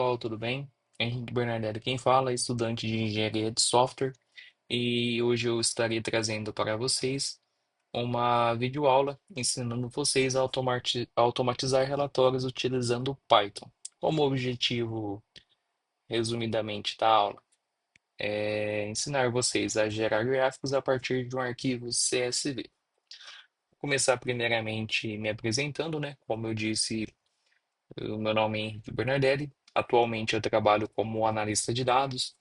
Pessoal, tudo bem? Henrique Bernardelli quem fala, estudante de engenharia de software, e hoje eu estarei trazendo para vocês uma videoaula ensinando vocês a automatizar relatórios utilizando o Python. Como objetivo, resumidamente, da aula é ensinar vocês a gerar gráficos a partir de um arquivo CSV. Vou começar primeiramente me apresentando, né? Como eu disse, o meu nome é Henrique Bernardelli. Atualmente eu trabalho como analista de dados,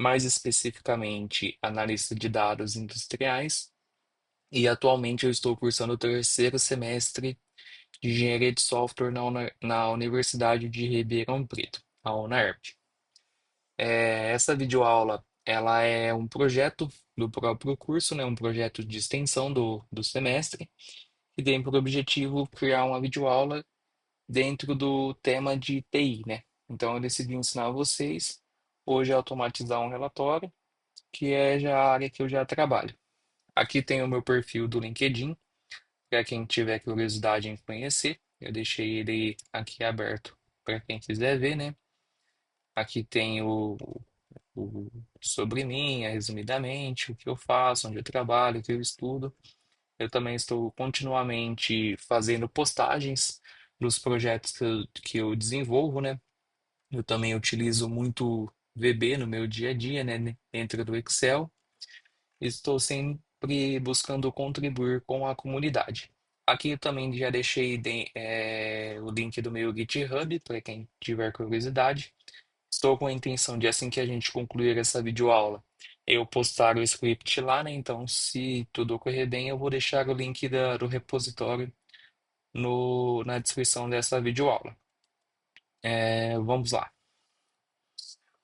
mais especificamente analista de dados industriais, e atualmente eu estou cursando o terceiro semestre de engenharia de software na Universidade de Ribeirão Preto, a UNAERP. Essa videoaula, ela é um projeto do próprio curso, né, um projeto de extensão do semestre, que tem por objetivo criar uma videoaula dentro do tema de TI, né? Então eu decidi ensinar vocês hoje a automatizar um relatório, que é já a área que eu já trabalho. Aqui tem o meu perfil do LinkedIn, para quem tiver curiosidade em conhecer. Eu deixei ele aqui aberto para quem quiser ver, né? Aqui tem o sobre mim, resumidamente, o que eu faço, onde eu trabalho, o que eu estudo. Eu também estou continuamente fazendo postagens dos projetos que eu desenvolvo, né? Eu também utilizo muito VB no meu dia a dia, né, dentro do Excel. Estou sempre buscando contribuir com a comunidade. Aqui eu também já deixei o link do meu GitHub para quem tiver curiosidade. Estou com a intenção de, assim que a gente concluir essa videoaula, eu postar o script lá, né? Então, se tudo ocorrer bem, eu vou deixar o link do repositório na descrição dessa videoaula. Vamos lá.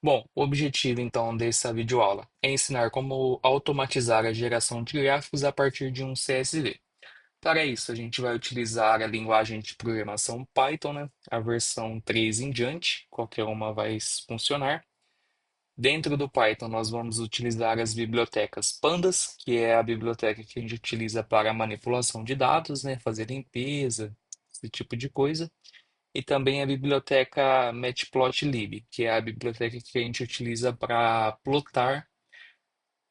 Bom, o objetivo então dessa videoaula é ensinar como automatizar a geração de gráficos a partir de um CSV. Para isso, a gente vai utilizar a linguagem de programação Python, né? A versão 3 em diante, qualquer uma vai funcionar. Dentro do Python, nós vamos utilizar as bibliotecas Pandas, que é a biblioteca que a gente utiliza para manipulação de dados, né? Fazer limpeza, esse tipo de coisa. E também a biblioteca Matplotlib, que é a biblioteca que a gente utiliza para plotar,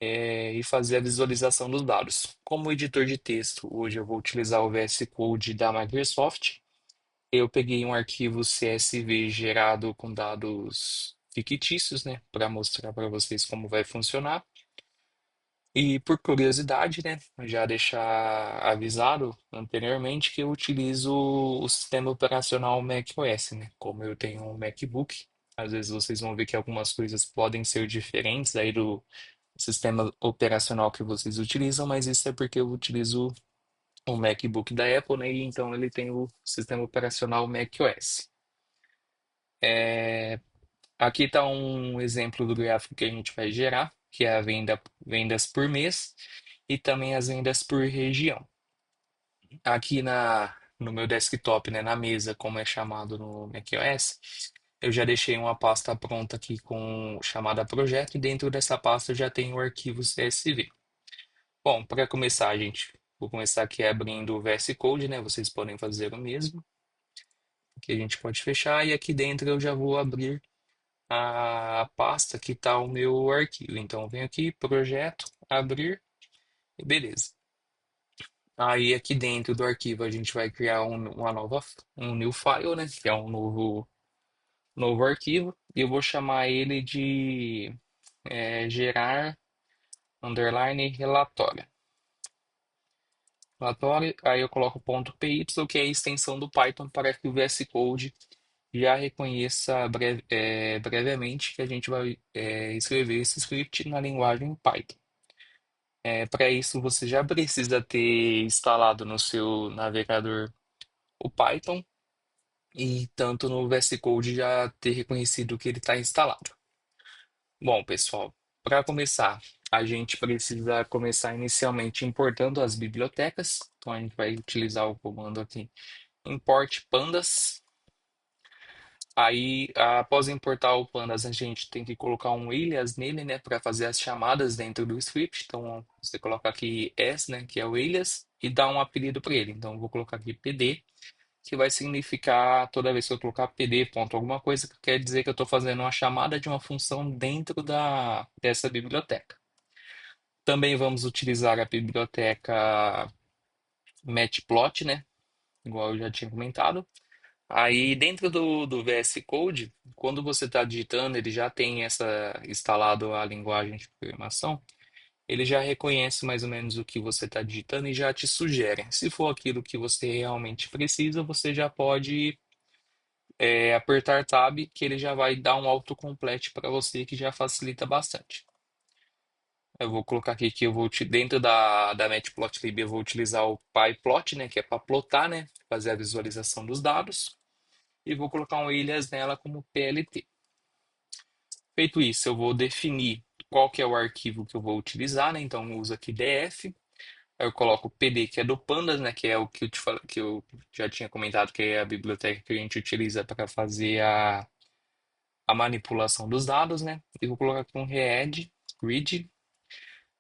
e fazer a visualização dos dados. Como editor de texto, hoje eu vou utilizar o VS Code da Microsoft. Eu peguei um arquivo CSV gerado com dados fictícios, né, para mostrar para vocês como vai funcionar. E por curiosidade, né, já deixar avisado anteriormente que eu utilizo o sistema operacional macOS, né? Como eu tenho um MacBook, às vezes vocês vão ver que algumas coisas podem ser diferentes aí do sistema operacional que vocês utilizam, mas isso é porque eu utilizo o MacBook da Apple, né? E então ele tem o sistema operacional macOS. É, Aqui está um exemplo do gráfico que a gente vai gerar, que é a vendas por mês e também as vendas por região. Aqui no meu desktop, né, na mesa, como é chamado no macOS, eu já deixei uma pasta pronta aqui com chamada projeto e dentro dessa pasta eu já tenho o arquivo CSV. Bom, para começar, gente, vou começar aqui abrindo o VS Code, né? Vocês podem fazer o mesmo, que a gente pode fechar e aqui dentro eu já vou abrir a pasta que está o meu arquivo. Então, eu venho aqui, projeto, abrir e beleza. Aí aqui dentro do arquivo a gente vai criar um new file, né? Que é um novo arquivo. E eu vou chamar ele de gerar underline relatório. Relatório, aí eu coloco ponto .py, que é a extensão do Python para que o VS Code já reconheça brevemente que a gente vai escrever esse script na linguagem Python. Para isso, você já precisa ter instalado no seu navegador o Python e tanto no VS Code já ter reconhecido que ele está instalado. Bom, pessoal, para começar, a gente precisa começar inicialmente importando as bibliotecas. Então, a gente vai utilizar o comando aqui import pandas. Aí, após importar o pandas, a gente tem que colocar um alias nele, né, para fazer as chamadas dentro do script. Então, você coloca aqui s, né, que é o alias, e dá um apelido para ele. Então, eu vou colocar aqui pd, que vai significar toda vez que eu colocar PD ponto alguma coisa, que quer dizer que eu estou fazendo uma chamada de uma função dentro dessa biblioteca. Também vamos utilizar a biblioteca matplot, né? Igual eu já tinha comentado. Aí dentro do VS Code, quando você está digitando, ele já tem essa instalado a linguagem de programação. Ele já reconhece mais ou menos o que você está digitando e já te sugere. Se for aquilo que você realmente precisa, você já pode apertar Tab, que ele já vai dar um autocomplete para você, que já facilita bastante. Eu vou colocar aqui que eu vou dentro da Matplotlib eu vou utilizar o PyPlot, né, que é para plotar, né, fazer a visualização dos dados, e vou colocar um alias nela como PLT. Feito isso, eu vou definir qual que é o arquivo que eu vou utilizar, né? Então eu uso aqui df. Aí eu coloco o PD, que é do Pandas, né? Que é o que eu te falei, que eu já tinha comentado, que é a biblioteca que a gente utiliza para fazer a manipulação dos dados, né? E vou colocar aqui um read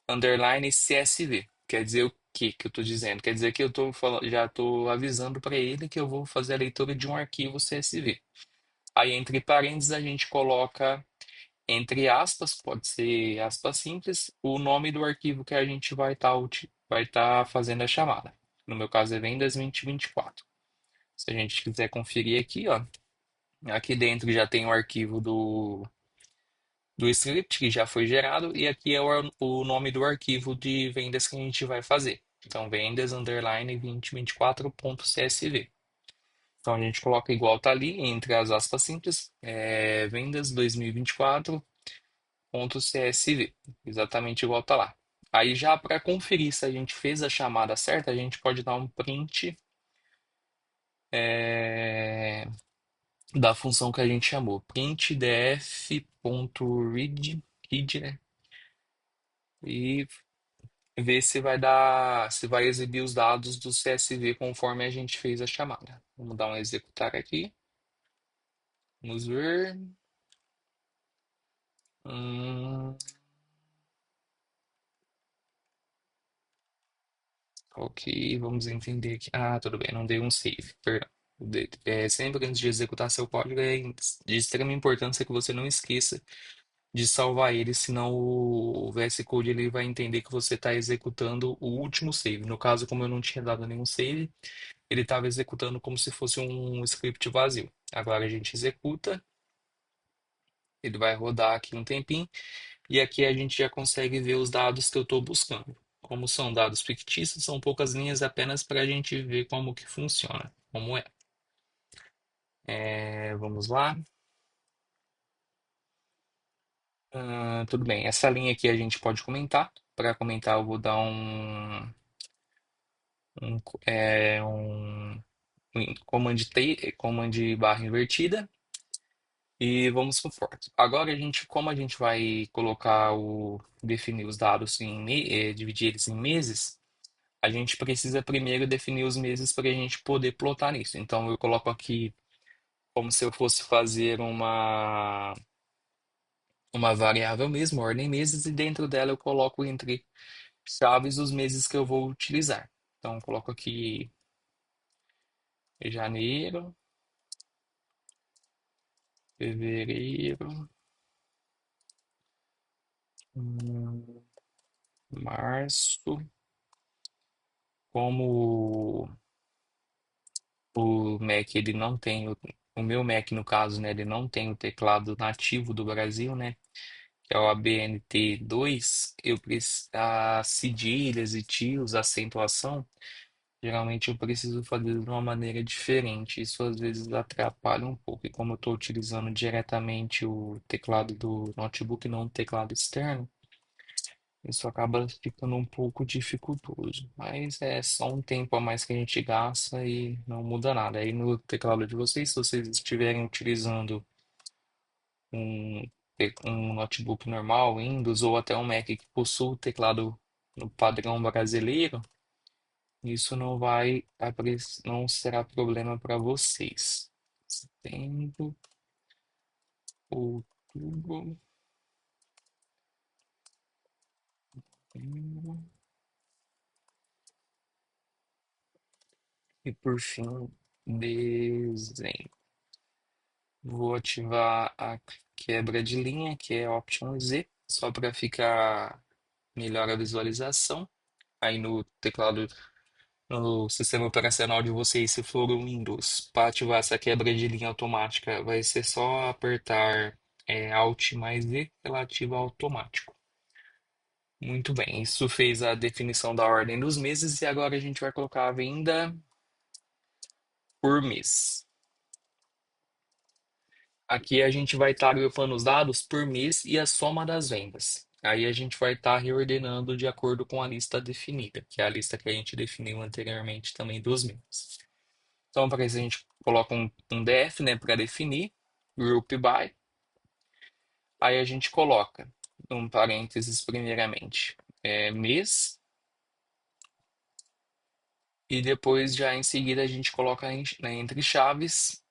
underline CSV. Quer dizer o que eu estou dizendo? Quer dizer que eu já estou avisando para ele que eu vou fazer a leitura de um arquivo CSV. Aí, entre parênteses, a gente coloca, entre aspas, pode ser aspas simples, o nome do arquivo que a gente vai tá fazendo a chamada. No meu caso é vendas 2024. Se a gente quiser conferir aqui, ó, aqui dentro já tem o arquivo do script que já foi gerado e aqui é o nome do arquivo de vendas que a gente vai fazer. Então, vendas underline 2024.csv. Então a gente coloca igual tá ali, entre as aspas simples, vendas 2024.csv. Exatamente igual tá lá. Aí já para conferir se a gente fez a chamada certa, a gente pode dar um print é, da função que a gente chamou. Print df.read, né? E ver se vai dar, se vai exibir os dados do CSV conforme a gente fez a chamada. Vamos dar um executar aqui. Vamos ver. Hum, ok, vamos entender aqui. Ah, tudo bem, não dei um save, perdão. Sempre antes de executar seu código é de extrema importância que você não esqueça de salvar ele, senão o VS Code ele vai entender que você está executando o último save. No caso, como eu não tinha dado nenhum save, ele estava executando como se fosse um script vazio. Agora a gente executa, ele vai rodar aqui um tempinho, e aqui a gente já consegue ver os dados que eu estou buscando. Como são dados fictícios, são poucas linhas apenas para a gente ver como que funciona, como é. Vamos lá. Tudo bem, essa linha aqui a gente pode comentar. Para comentar, eu vou dar um, um command barra invertida. E vamos por forte. Agora como a gente vai definir os dados dividir eles em meses, a gente precisa primeiro definir os meses para a gente poder plotar nisso. Então eu coloco aqui como se eu fosse fazer uma variável mesmo, ordem meses, e dentro dela eu coloco entre chaves os meses que eu vou utilizar. Então eu coloco aqui janeiro, fevereiro, hum, março. Como o Mac ele não tem o meu Mac no caso, né, ele não tem o teclado nativo do Brasil, né, que é o ABNT2, as cedilhas e tios, a acentuação, geralmente eu preciso fazer de uma maneira diferente. Isso às vezes atrapalha um pouco. E como eu estou utilizando diretamente o teclado do notebook, não o teclado externo, isso acaba ficando um pouco dificultoso, mas é só um tempo a mais que a gente gasta e não muda nada. Aí no teclado de vocês, se vocês estiverem utilizando um, um notebook normal, Windows, ou até um Mac que possui o teclado no padrão brasileiro, isso não será problema para vocês. Setembro, outubro, novembro, e por fim. desenho. Vou ativar a quebra de linha, que é Option Z, só para ficar melhor a visualização. Aí no teclado, no sistema operacional de vocês, se for o Windows, para ativar essa quebra de linha automática, vai ser só apertar Alt mais Z, que ela ativa automático. Muito bem, isso fez a definição da ordem dos meses e agora a gente vai colocar a venda por mês. Aqui a gente vai estar agrupando os dados por mês e a soma das vendas. Aí a gente vai estar reordenando de acordo com a lista definida, que é a lista que a gente definiu anteriormente também dos meses. Então, para isso a gente coloca um DF, né, para definir, group by. Aí a gente coloca, um parênteses primeiramente, mês, e depois já em seguida a gente coloca né, entre chaves,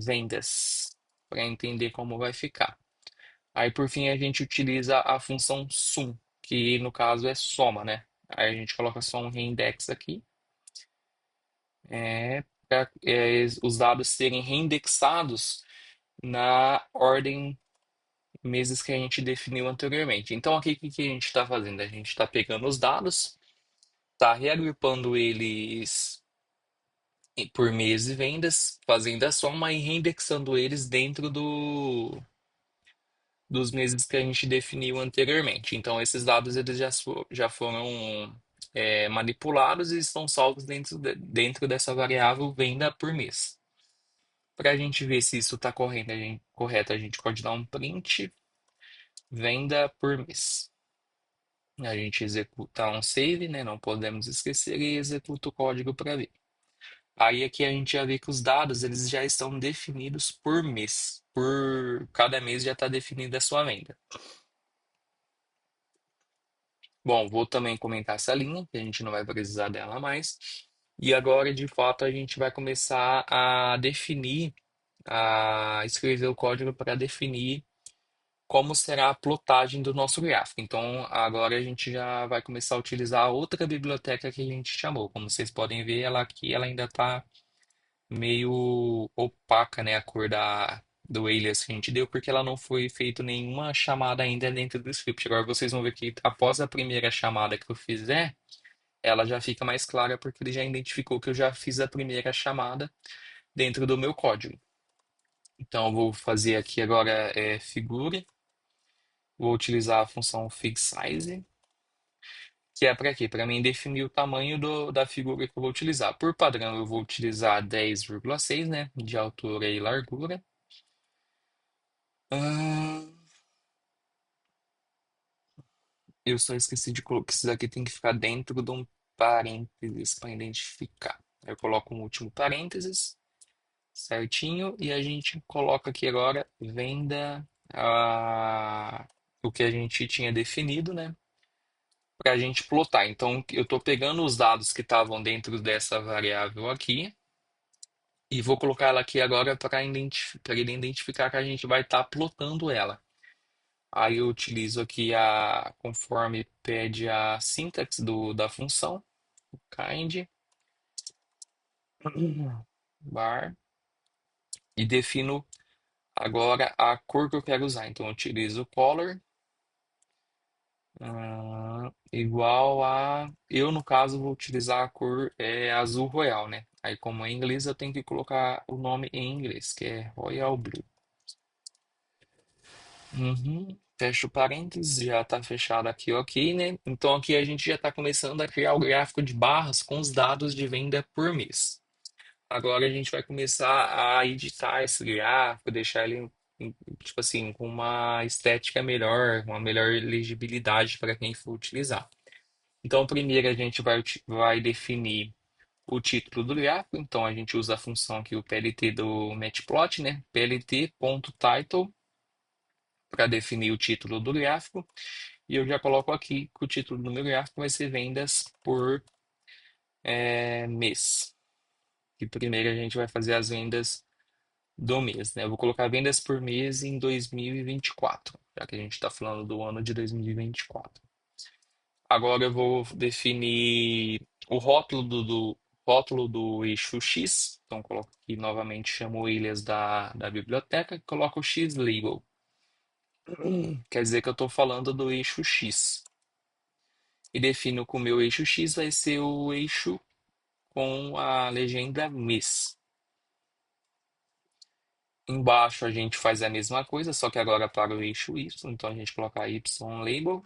vendas, para entender como vai ficar. Aí, por fim, a gente utiliza a função sum, que no caso é soma, né? Aí a gente coloca só um reindex aqui, para os dados serem reindexados na ordem meses que a gente definiu anteriormente. Então, aqui o que que a gente está fazendo? A gente está pegando os dados, está reagrupando eles por mês e vendas, fazendo a soma e reindexando eles dentro dos meses que a gente definiu anteriormente. Então, esses dados eles já foram manipulados e estão salvos dentro dessa variável venda por mês. Para a gente ver se isso está correto, a gente pode dar um print venda por mês. A gente executa um save, né? Não podemos esquecer e executa o código para ver. Aí aqui a gente já vê que os dados eles já estão definidos por mês. Por cada mês já está definida a sua venda. Bom, vou também comentar essa linha, que a gente não vai precisar dela mais. E agora, de fato, a gente vai começar a definir, a escrever o código para definir como será a plotagem do nosso gráfico. Então, agora a gente já vai começar a utilizar outra biblioteca que a gente chamou. Como vocês podem ver, ela aqui ela ainda está meio opaca, né, a cor do alias que a gente deu, porque ela não foi feita nenhuma chamada ainda dentro do script. Agora vocês vão ver que após a primeira chamada que eu fizer, ela já fica mais clara porque ele já identificou que eu já fiz a primeira chamada dentro do meu código. Então eu vou fazer aqui agora figure, vou utilizar a função figSize, que é para quê? Para mim definir o tamanho da figura que eu vou utilizar. Por padrão eu vou utilizar 10,6, né, de altura e largura. Ah, eu só esqueci de colocar que isso daqui tem que ficar dentro de um parênteses para identificar. Eu coloco um último parênteses, certinho, e a gente coloca aqui agora venda o que a gente tinha definido, né? Para a gente plotar. Então, eu estou pegando os dados que estavam dentro dessa variável aqui e vou colocar ela aqui agora para ele identificar que a gente vai estar plotando ela. Aí eu utilizo aqui conforme pede a sintaxe da função, kind bar, e defino agora a cor que eu quero usar. Então eu utilizo color igual a. Eu, no caso, vou utilizar a cor azul royal, né? Aí, como é em inglês, eu tenho que colocar o nome em inglês, que é Royal Blue. Uhum. Fecho parênteses, já está fechado aqui, ok, né? Então aqui a gente já está começando a criar o gráfico de barras com os dados de venda por mês. Agora a gente vai começar a editar esse gráfico, deixar ele, tipo assim, com uma estética melhor, uma melhor legibilidade para quem for utilizar. Então, primeiro a gente vai definir o título do gráfico. Então, a gente usa a função aqui, o PLT do Matplotlib, né? plt.title para definir o título do gráfico. E eu já coloco aqui que o título do meu gráfico vai ser vendas por mês. E primeiro a gente vai fazer as vendas do mês, né? Eu vou colocar vendas por mês em 2024, já que a gente está falando do ano de 2024. Agora eu vou definir o rótulo rótulo do eixo X. Então, coloco aqui novamente, chamo ilhas da biblioteca, coloco o X label. Quer dizer que eu estou falando do eixo X. E defino que o meu eixo X vai ser o eixo com a legenda mês. Embaixo a gente faz a mesma coisa, só que agora para o eixo Y. Então a gente coloca Y label.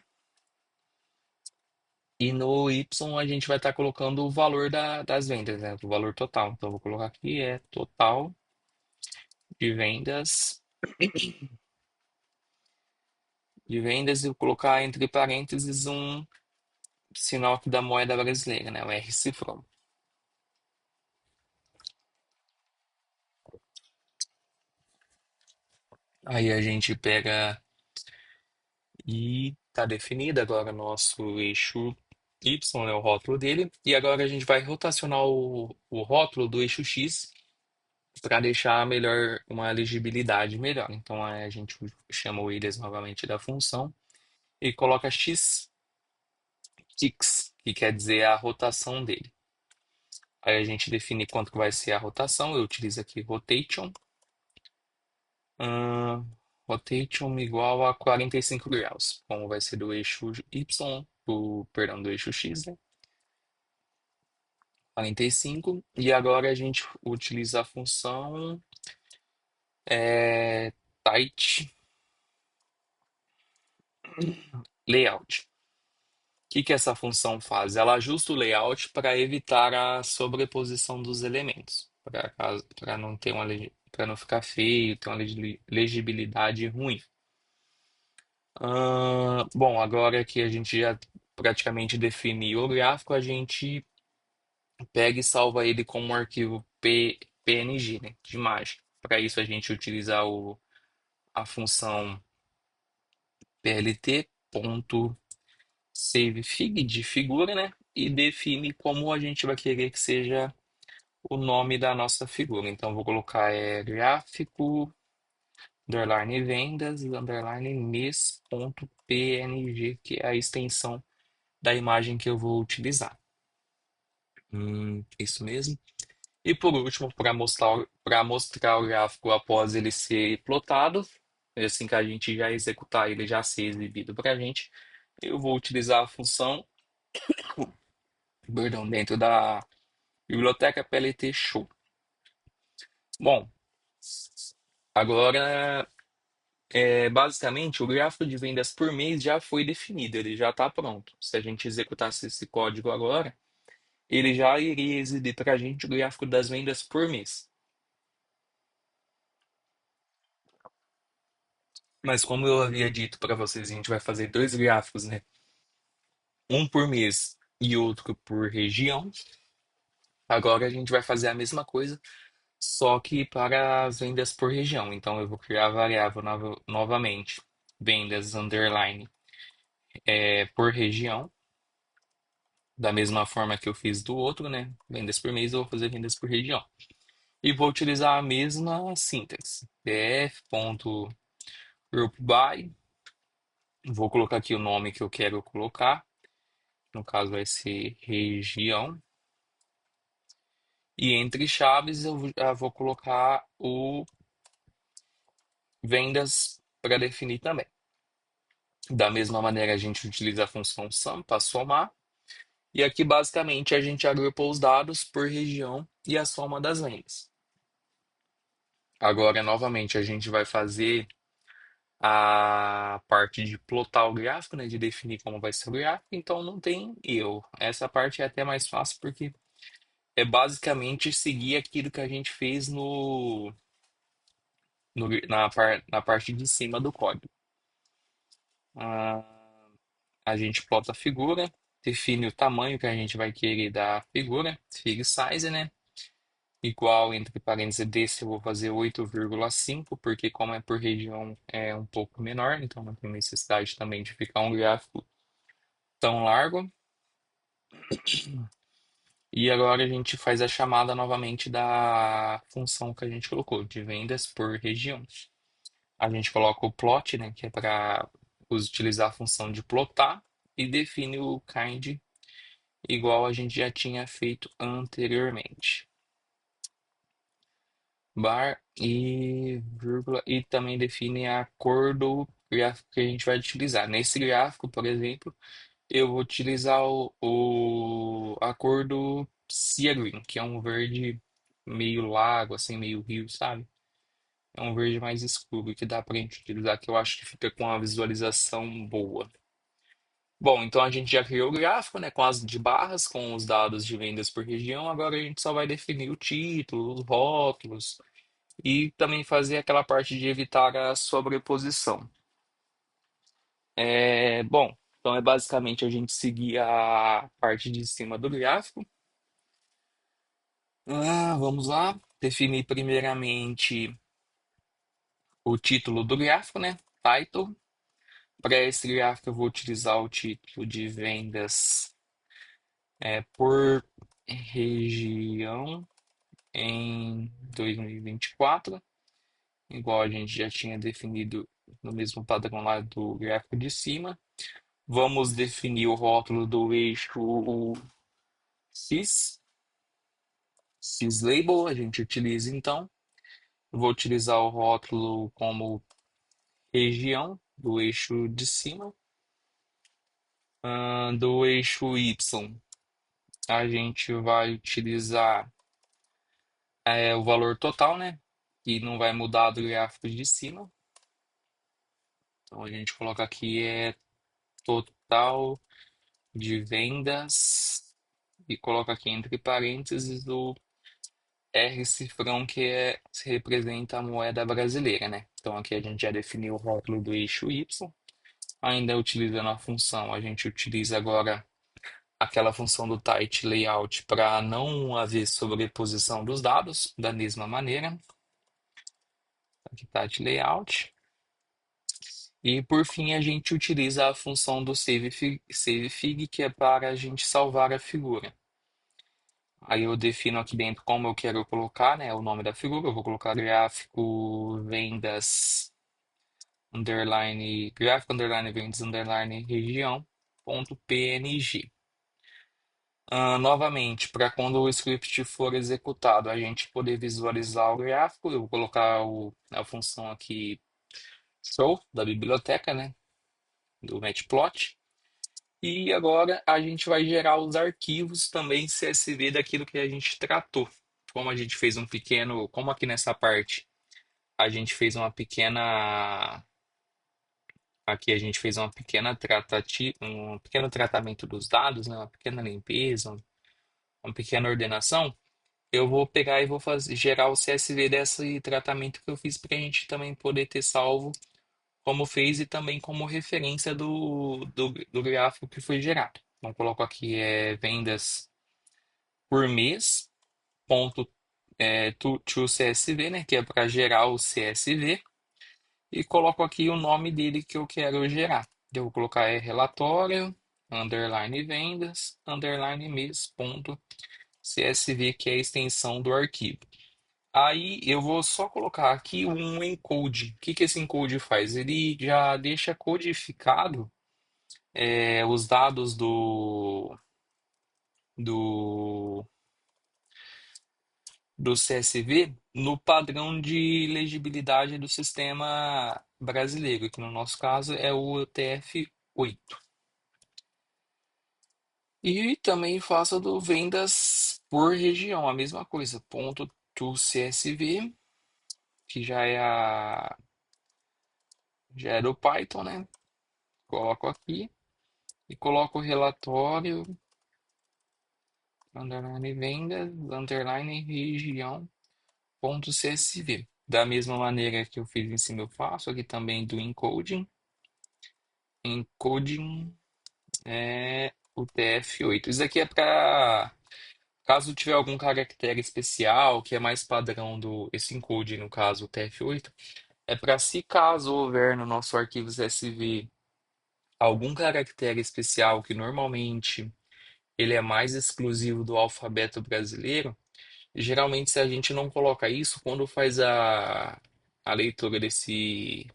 E no Y a gente vai estar colocando o valor das vendas, né? O valor total. Então eu vou colocar aqui total de vendas. De vendas e vou colocar entre parênteses um sinal aqui da moeda brasileira, né? O R cifrão. Aí a gente pega e tá definido agora nosso eixo Y, né? O rótulo dele. E agora a gente vai rotacionar o rótulo do eixo X para deixar melhor uma legibilidade melhor. Então a gente chama o ilhas novamente da função e coloca x ticks, que quer dizer a rotação dele. Aí a gente define quanto que vai ser a rotação. Eu utilizo aqui rotation. Ahn, rotation igual a 45 graus. Como vai ser do eixo Y, perdão, do eixo X, né? 45. E agora a gente utiliza a função tight layout. Que essa função faz? Ela ajusta o layout para evitar a sobreposição dos elementos, para não ter para não ficar feio, ter uma legibilidade ruim. Bom, agora que a gente já praticamente definiu o gráfico, a gente pega e salva ele como um arquivo PNG, né, de imagem. Para isso a gente utiliza a função plt.savefig de figura, né? E define como a gente vai querer que seja o nome da nossa figura. Então, vou colocar gráfico, underline vendas, underline mes.png, que é a extensão da imagem que eu vou utilizar. Isso mesmo. E por último, para mostrar o gráfico após ele ser plotado, assim que a gente já executar ele já ser exibido para a gente, eu vou utilizar a função, perdão, dentro da biblioteca PLT Show. Bom, agora basicamente o gráfico de vendas por mês já foi definido, ele já está pronto. Se a gente executasse esse código agora, ele já iria exibir para a gente o gráfico das vendas por mês. Mas como eu havia dito para vocês, a gente vai fazer dois gráficos, né? Um por mês e outro por região. Agora a gente vai fazer a mesma coisa, só que para as vendas por região. Então eu vou criar a variável novamente, vendas underline por região, da mesma forma que eu fiz do outro, né? Vendas por mês, eu vou fazer vendas por região. E vou utilizar a mesma sintaxe, df.groupby. Vou colocar aqui o nome que eu quero colocar, no caso vai ser região. E entre chaves eu já vou colocar o vendas para definir também. Da mesma maneira, a gente utiliza a função sum para somar. E aqui, basicamente, a gente agrupa os dados por região e a soma das vendas. Agora, novamente, a gente vai fazer a parte de plotar o gráfico, né, de definir como vai ser o gráfico. Então, não tem erro. Essa parte é até mais fácil porque é basicamente seguir aquilo que a gente fez na parte de cima do código. Ah, a gente plota a figura, define o tamanho que a gente vai querer da figura, fig size, né? Igual, entre parênteses, desse eu vou fazer 8,5, porque como é por região é um pouco menor, então não tem necessidade também de ficar um gráfico tão largo. E agora a gente faz a chamada novamente da função que a gente colocou, de vendas por região. A gente coloca o plot, né, que é para utilizar a função de plotar, e define o kind igual a gente já tinha feito anteriormente. Bar e vírgula, e também define a cor do gráfico que a gente vai utilizar. Nesse gráfico, por exemplo, eu vou utilizar a cor do Sea Green, que é um verde meio lago, assim, meio rio, sabe? É um verde mais escuro que dá pra gente utilizar, que eu acho que fica com uma visualização boa. Bom, então a gente já criou o gráfico, né, com as de barras, com os dados de vendas por região. Agora a gente só vai definir o título, os rótulos e também fazer aquela parte de evitar a sobreposição. Bom, então é basicamente a gente seguir a parte de cima do gráfico. Vamos lá. Definir primeiramente o título do gráfico, né? Title. Para esse gráfico eu vou utilizar o título de vendas por região em 2024, igual a gente já tinha definido no mesmo padrão lá do gráfico de cima. Vamos definir o rótulo do eixo X, X-Label, a gente utiliza então. Eu vou utilizar o rótulo como região do eixo de cima. Do eixo Y, a gente vai utilizar o valor total, né? Que não vai mudar do gráfico de cima. Então a gente coloca aqui total de vendas e coloca aqui entre parênteses o R cifrão se representa a moeda brasileira, né? Então aqui a gente já definiu o rótulo do eixo Y. Ainda utilizando a função, a gente utiliza agora aquela função do tight layout para não haver sobreposição dos dados, da mesma maneira. Aqui tight layout. E por fim a gente utiliza a função do savefig, que é para a gente salvar a figura. Aí eu defino aqui dentro como eu quero colocar, né, o nome da figura. Eu vou colocar gráfico vendas underline gráfico underline vendas underline região ponto png. Novamente, para quando o script for executado, a gente poder visualizar o gráfico, eu vou colocar a função aqui show da biblioteca, né, do matplot. E agora a gente vai gerar os arquivos também CSV daquilo que a gente tratou. Como aqui nessa parte a gente fez uma pequena, aqui a gente fez um pequeno tratamento dos dados, né, uma pequena limpeza, uma pequena ordenação. Eu vou pegar e vou gerar o CSV desse tratamento que eu fiz para a gente também poder ter salvo como fez e também como referência do gráfico que foi gerado. Então, coloco aqui vendas por mês, ponto to CSV, né, que é para gerar o CSV, e coloco aqui o nome dele que eu quero gerar. Eu vou colocar relatório, underline vendas, underline mês, ponto CSV, que é a extensão do arquivo. Aí eu vou só colocar aqui um encode. O que que esse encode faz? Ele já deixa codificado os dados do, do CSV no padrão de legibilidade do sistema brasileiro, que no nosso caso é o TF8. E também faço do vendas por região, a mesma coisa. Ponto to CSV, que já é do Python, né? Coloco aqui e coloco o relatório, underline vendas, underline região, ponto CSV. Da mesma maneira que eu fiz em cima, eu faço aqui também do encoding. Encoding é o TF8. Isso aqui é para caso tiver algum caractere especial, que é mais padrão esse encoding, no caso, o TF8, é para se caso houver no nosso arquivo CSV algum caractere especial que normalmente ele é mais exclusivo do alfabeto brasileiro. Geralmente, se a gente não coloca isso, quando faz a leitura desses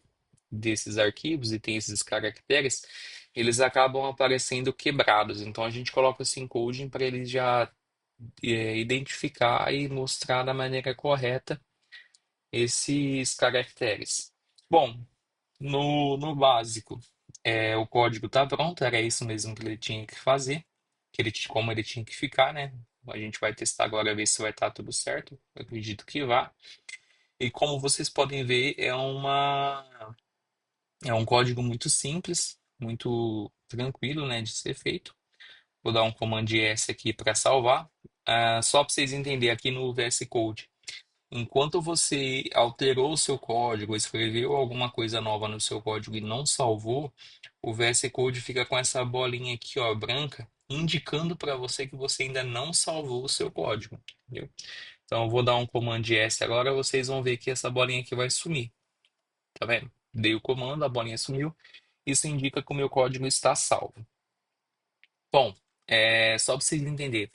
arquivos e tem esses caracteres, eles acabam aparecendo quebrados. Então a gente coloca esse encoding para ele já identificar e mostrar da maneira correta esses caracteres. Bom, no básico, o código tá pronto, era isso mesmo que ele tinha que fazer, como ele tinha que ficar, né? A gente vai testar agora, ver se vai estar tudo certo. Eu acredito que vá. E como vocês podem ver, é um código muito simples, muito tranquilo, né, de ser feito. Vou dar um Command S aqui para salvar. Só para vocês entenderem aqui no VS Code. Enquanto você alterou o seu código, escreveu alguma coisa nova no seu código e não salvou, o VS Code fica com essa bolinha aqui, ó, branca, indicando para você que você ainda não salvou o seu código, entendeu? Então eu vou dar um Command S agora, vocês vão ver que essa bolinha aqui vai sumir, tá vendo? Dei o comando, a bolinha sumiu. Isso indica que o meu código está salvo. Bom, só para vocês entenderem.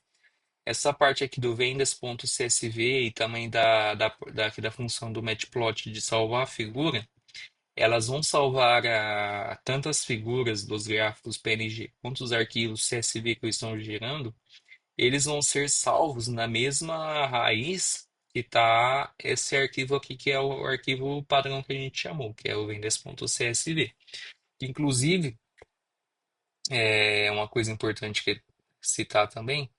Essa parte aqui do vendas.csv e também aqui da função do matplotlib de salvar a figura, elas vão salvar tanto as figuras dos gráficos PNG quanto os arquivos CSV que eu estou gerando, eles vão ser salvos na mesma raiz que está esse arquivo aqui, que é o arquivo padrão que a gente chamou, que é o vendas.csv. Inclusive, uma coisa importante que citar também,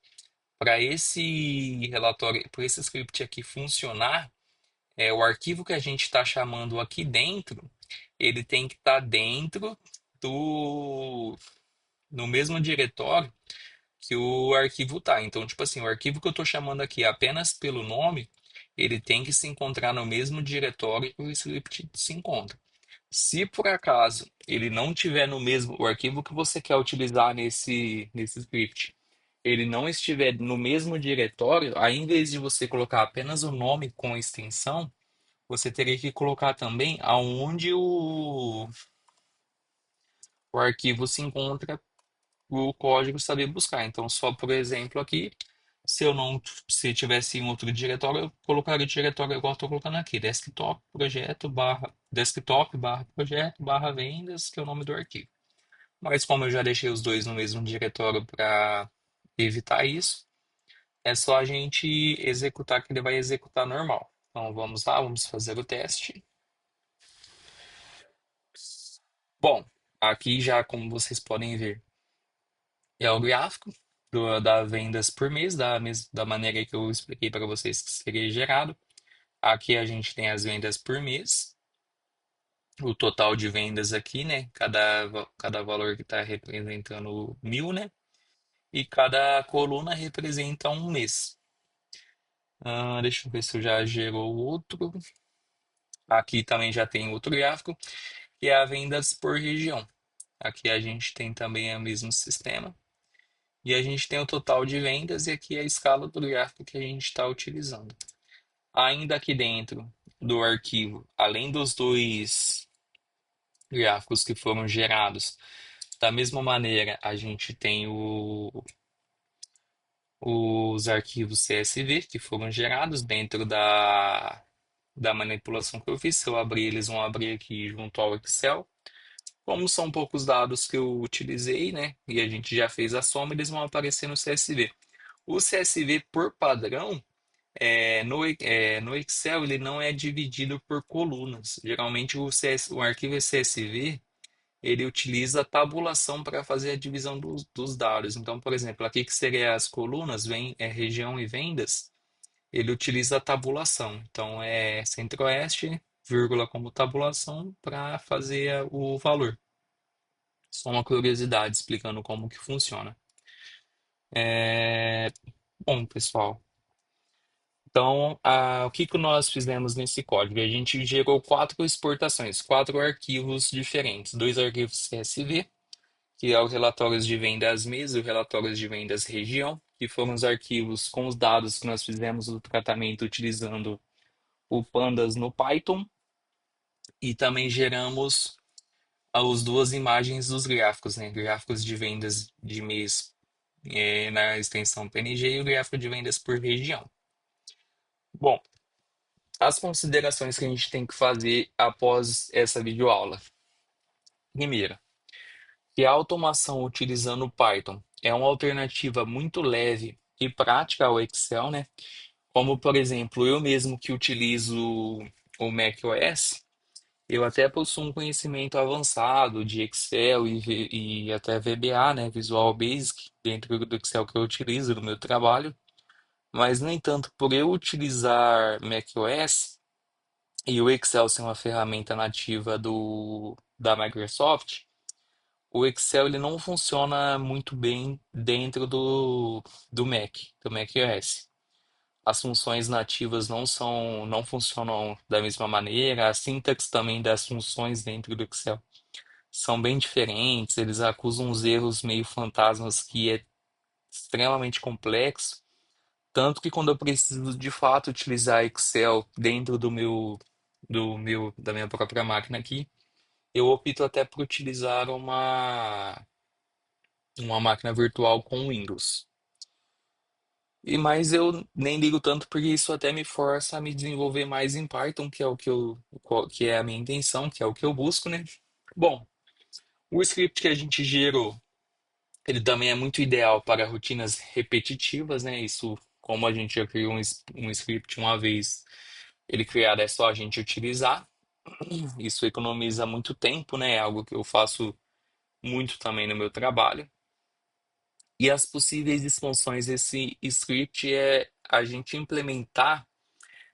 para esse relatório, para esse script aqui funcionar, o arquivo que a gente está chamando aqui dentro, ele tem que estar dentro do, no mesmo diretório que o arquivo tá. Então, tipo assim, o arquivo que eu estou chamando aqui apenas pelo nome, ele tem que se encontrar no mesmo diretório que o script se encontra. Se por acaso ele não tiver no mesmo, o arquivo que você quer utilizar nesse script, ele não estiver no mesmo diretório, aí em vez de você colocar apenas o nome com extensão, você teria que colocar também aonde o arquivo se encontra, o código saber buscar. Então, só por exemplo aqui, se eu não, se tivesse em outro diretório, eu colocaria o diretório igual estou colocando aqui, desktop barra projeto barra vendas, que é o nome do arquivo. Mas como eu já deixei os dois no mesmo diretório para evitar isso, é só a gente executar que ele vai executar normal. Então vamos lá, vamos fazer o teste. Bom, aqui já como vocês podem ver, é o gráfico da vendas por mês, da maneira que eu expliquei para vocês que seria gerado. Aqui a gente tem as vendas por mês, o total de vendas aqui, né? Cada valor que está representando 1.000, né? E cada coluna representa um mês. Deixa eu ver se eu já gerou outro. Aqui também já tem outro gráfico, que é a vendas por região. Aqui a gente tem também o mesmo sistema. E a gente tem o total de vendas e aqui a escala do gráfico que a gente está utilizando. Ainda aqui dentro do arquivo, além dos dois gráficos que foram gerados, da mesma maneira a gente tem os arquivos CSV que foram gerados dentro da manipulação que eu fiz. Se eu abrir, eles vão abrir aqui junto ao Excel. Como são poucos dados que eu utilizei, né? E a gente já fez a soma, eles vão aparecer no CSV. O CSV, por padrão, no Excel, ele não é dividido por colunas. Geralmente, o arquivo CSV, ele utiliza a tabulação para fazer a divisão dos dados. Então, por exemplo, aqui que seria as colunas, vem região e vendas, ele utiliza a tabulação. Então, é Centro-Oeste, vírgula como tabulação para fazer o valor. Só uma curiosidade explicando como que funciona. É, Bom, pessoal. Então, o que que nós fizemos nesse código? A gente gerou quatro exportações, quatro arquivos diferentes. Dois arquivos CSV, que é os relatórios de vendas mês e os relatórios de vendas região, que foram os arquivos com os dados que nós fizemos o tratamento utilizando o Pandas no Python. E também geramos as duas imagens dos gráficos, né? Gráficos de vendas de mês na extensão PNG e o gráfico de vendas por região. Bom, as considerações que a gente tem que fazer após essa videoaula. Primeiro, que a automação utilizando o Python é uma alternativa muito leve e prática ao Excel, né? Como, por exemplo, eu mesmo que utilizo o macOS, eu até possuo um conhecimento avançado de Excel e até VBA, né? Visual Basic, dentro do Excel que eu utilizo no meu trabalho. Mas, no entanto, por eu utilizar macOS e o Excel ser uma ferramenta nativa da Microsoft, o Excel ele não funciona muito bem dentro do Mac, do macOS. As funções nativas não funcionam da mesma maneira, a sintaxe também das funções dentro do Excel são bem diferentes, eles acusam uns erros meio fantasmas que é extremamente complexo, tanto que quando eu preciso de fato utilizar Excel dentro da minha própria máquina aqui, eu opto até por utilizar uma máquina virtual com Windows. Mas eu nem ligo tanto porque isso até me força a me desenvolver mais em Python, que é que é a minha intenção, que é o que eu busco, né? Bom, o script que a gente gerou, ele também é muito ideal para rotinas repetitivas, né? Isso, como a gente já criou um script uma vez, ele criado é só a gente utilizar. Isso economiza muito tempo, né? É algo que eu faço muito também no meu trabalho. E as possíveis expansões desse script é a gente implementar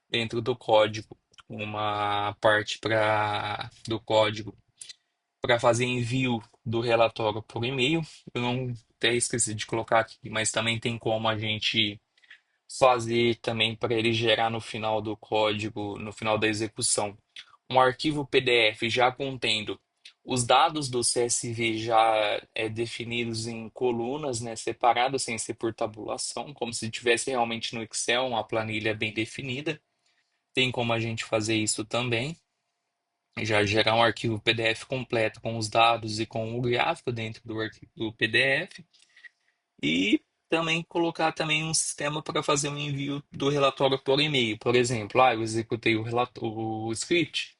dentro do código uma parte do código para fazer envio do relatório por e-mail. Eu não até esqueci de colocar aqui, mas também tem como a gente fazer também para ele gerar no final do código, no final da execução, um arquivo PDF já contendo os dados do CSV já definidos em colunas, né, separados sem ser por tabulação, como se tivesse realmente no Excel uma planilha bem definida. Tem como a gente fazer isso também, já gerar um arquivo PDF completo com os dados e com o gráfico dentro do arquivo do PDF e também colocar também um sistema para fazer o envio do relatório por e-mail. Por exemplo, eu executei o script.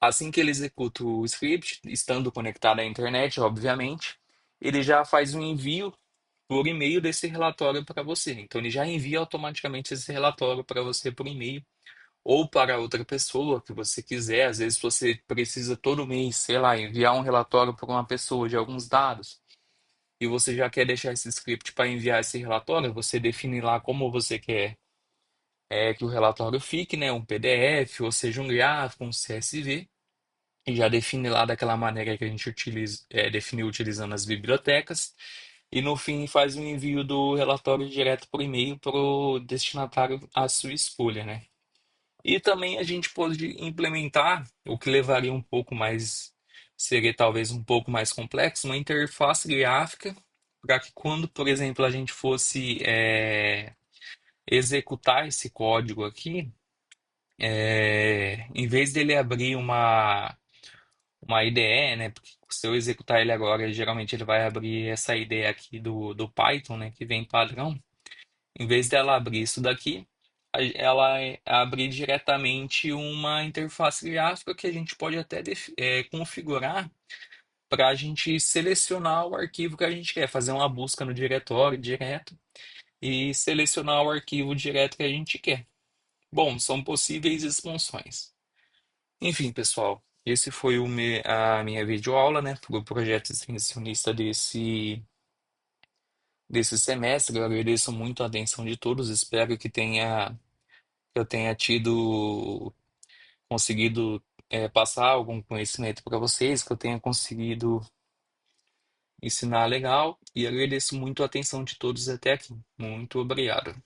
Assim que ele executa o script, estando conectado à internet, obviamente, ele já faz um envio por e-mail desse relatório para você. Então, ele já envia automaticamente esse relatório para você por e-mail ou para outra pessoa que você quiser. Às vezes, você precisa todo mês, sei lá, enviar um relatório para uma pessoa de alguns dados e você já quer deixar esse script para enviar esse relatório, você define lá como você quer que o relatório fique, né? Um PDF, ou seja, um gráfico, um CSV. E já define lá daquela maneira que a gente definiu utilizando as bibliotecas. E no fim faz o envio do relatório direto por e-mail para o destinatário à sua escolha, né? E também a gente pode implementar, o que levaria um pouco mais, seria talvez um pouco mais complexo, uma interface gráfica para que quando, por exemplo, a gente fosse executar esse código aqui, em vez dele abrir uma IDE, né? Porque se eu executar ele agora, geralmente ele vai abrir essa IDE aqui do Python, né? Que vem padrão. Em vez dela abrir isso daqui, ela abre diretamente uma interface gráfica que a gente pode até configurar para a gente selecionar o arquivo que a gente quer, fazer uma busca no diretório direto e selecionar o arquivo direto que a gente quer. Bom, são possíveis expansões. Enfim, pessoal, esse foi a minha videoaula, né, para o projeto extensionista desse semestre. Eu agradeço muito a atenção de todos, espero que eu tenha conseguido passar algum conhecimento para vocês, que eu tenha conseguido ensinar legal, e agradeço muito a atenção de todos até aqui. Muito obrigado.